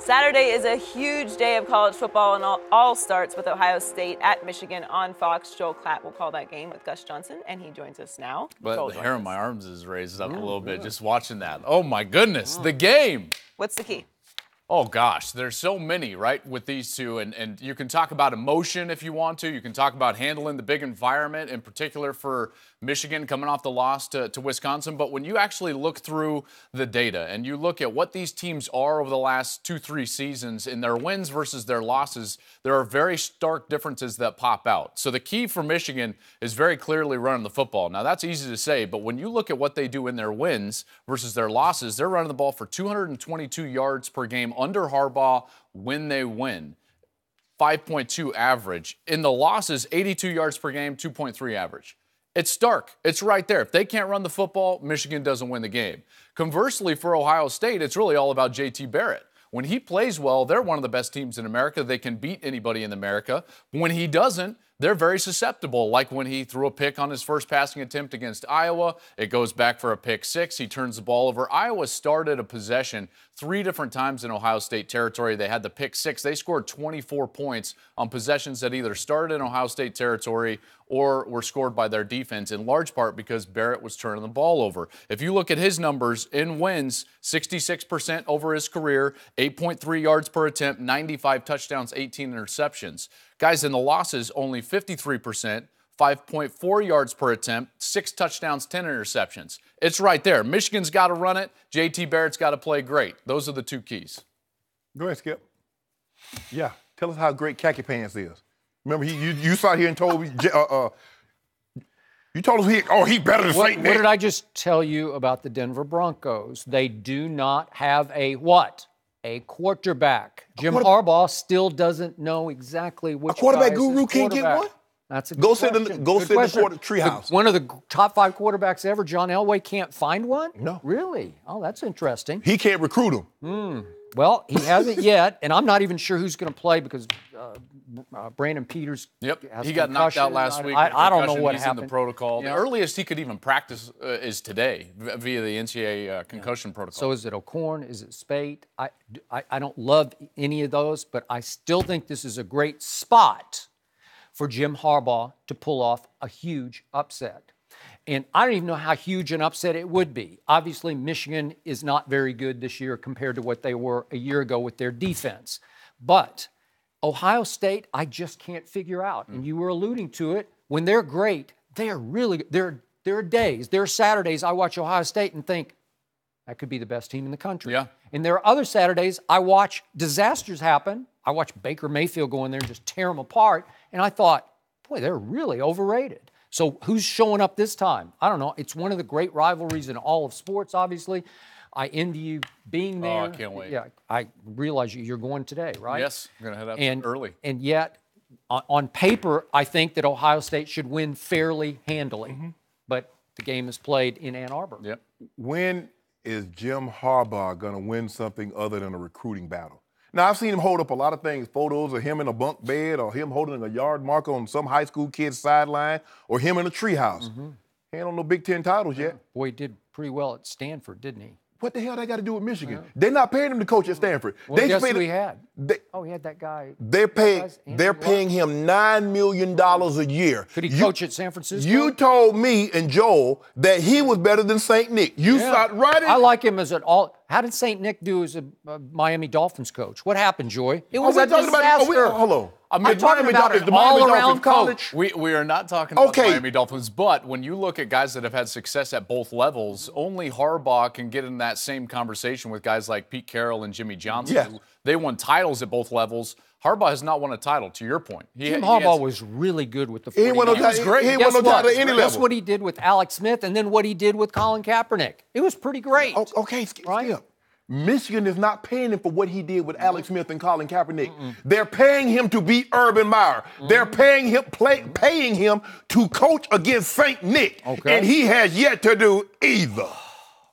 Saturday is a huge day of college football, and all starts with Ohio State at Michigan on Fox. Joel Klatt will call that game with Gus Johnson, and he joins us now. But Joel, the hair on my arms is raised up a little bit just watching that. Oh, my goodness, the game. What's the key? Oh, gosh, there's so many, right, with these two. And you can talk about emotion if you want to. You can talk about handling the big environment, in particular for Michigan coming off the loss to Wisconsin. But when you actually look through the data and you look at what these teams are over the last 2-3 seasons in their wins versus their losses, there are very stark differences that pop out. So the key for Michigan is very clearly running the football. Now, that's easy to say, but when you look at what they do in their wins versus their losses, they're running the ball for 222 yards per game under Harbaugh when they win. 5.2 average. In the losses, 82 yards per game, 2.3 average. It's stark. It's right there. If they can't run the football, Michigan doesn't win the game. Conversely, for Ohio State, it's really all about J.T. Barrett. When he plays well, they're one of the best teams in America. They can beat anybody in America. When he doesn't, they're very susceptible, like when he threw a pick on his first passing attempt against Iowa. It goes back for a pick six. He turns the ball over. Iowa started a possession 3 different times in Ohio State territory. They had the pick six. They scored 24 points on possessions that either started in Ohio State territory or were scored by their defense, in large part because Barrett was turning the ball over. If you look at his numbers in wins, 66% over his career, 8.3 yards per attempt, 95 touchdowns, 18 interceptions. Guys, in the losses, only 53%, 5.4 yards per attempt, 6 touchdowns, 10 interceptions. It's right there. Michigan's got to run it. J.T. Barrett's got to play great. Those are the 2 keys. Go ahead, Skip. Yeah, tell us how great Khaki Pants is. Remember, you sat here and told me, you told us he better than St. Nick. What did I just tell you about the Denver Broncos? They do not have a what? A quarterback. Jim Harbaugh still doesn't know exactly which quarterback guru can't get one? That's a good question. Go sit in the treehouse. One of the top 5 quarterbacks ever, John Elway, can't find one? No. Really? Oh, that's interesting. He can't recruit him. Well, he hasn't yet, and I'm not even sure who's going to play because Brandon Peters has he got knocked out last week. I don't know what he's happened. in the protocol. The earliest he could even practice is today via the NCAA concussion protocol. So is it O'Korn? Is it Spate? I don't love any of those, but I still think this is a great spot for Jim Harbaugh to pull off a huge upset. And I don't even know how huge an upset it would be. Obviously, Michigan is not very good this year compared to what they were a year ago with their defense. But Ohio State, I just can't figure out. And you were alluding to it. When they're great, they are really good. There are days, there are Saturdays I watch Ohio State and think, that could be the best team in the country. Yeah. And there are other Saturdays I watch disasters happen. I watch Baker Mayfield go in there and just tear them apart. And I thought, boy, they're really overrated. So who's showing up this time? I don't know. It's one of the great rivalries in all of sports, obviously. I envy you being there. Oh, I can't wait. Yeah, I realize you're going today, right? Yes, I'm going to head out early. And yet, on paper, I think that Ohio State should win fairly handily. But the game is played in Ann Arbor. Yep. When is Jim Harbaugh going to win something other than a recruiting battle? Now, I've seen him hold up a lot of things, photos of him in a bunk bed or him holding a yard marker on some high school kid's sideline or him in a treehouse. He ain't on no Big Ten titles yet. Boy, he did pretty well at Stanford, didn't he? What the hell they got to do with Michigan? They're not paying him to coach at Stanford. Well, guess who he had? He had that guy. They're paying him $9 million a year. Could he coach at San Francisco? You told me and Joel that he was better than St. Nick. You sat right in. I like him as an all. How did St. Nick do as a Miami Dolphins coach? What happened, Joy? It was a disaster. Hold on. I'm talking about an all-around coach. We are not talking about the Miami Dolphins, but when you look at guys that have had success at both levels, only Harbaugh can get in that same conversation with guys like Pete Carroll and Jimmy Johnson. Yes. They won titles at both levels. Harbaugh has not won a title, to your point. Jim Harbaugh was really good with the 49ers. He was great. He won no title at any level. That's what he did with Alex Smith and then what he did with Colin Kaepernick. It was pretty great. Okay, Skip. Michigan is not paying him for what he did with Alex Smith and Colin Kaepernick. They're paying him to beat Urban Meyer. They're paying him to coach against St. Nick. And he has yet to do either.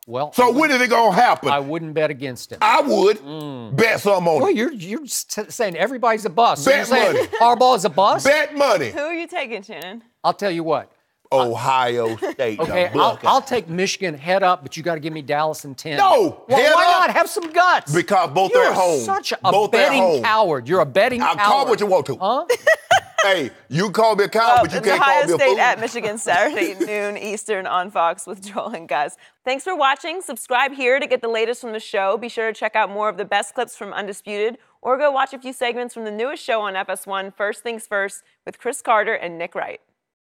Well, so when is it going to happen? I wouldn't bet against him. I would bet something on it. Well, you're saying everybody's a bust. Bet so you're money. saying Harbaugh is a bust? Bet money. Who are you taking, Shannon? I'll tell you what. Ohio State. Okay, the Buckeyes. I'll take Michigan head up, but you got to give me Dallas in 10. No, well, head why up. not have some guts? Because both You're are at home. Such a both betting coward. You're a betting I'll coward. call what you want to. Huh? Hey, you call me a coward, but you it's can't Ohio call me a State fool. at Michigan Saturday noon Eastern on Fox with Joel and Gus. Thanks for watching. Subscribe here to get the latest from the show. Be sure to check out more of the best clips from Undisputed, or go watch a few segments from the newest show on FS1, First Things First, with Chris Carter and Nick Wright.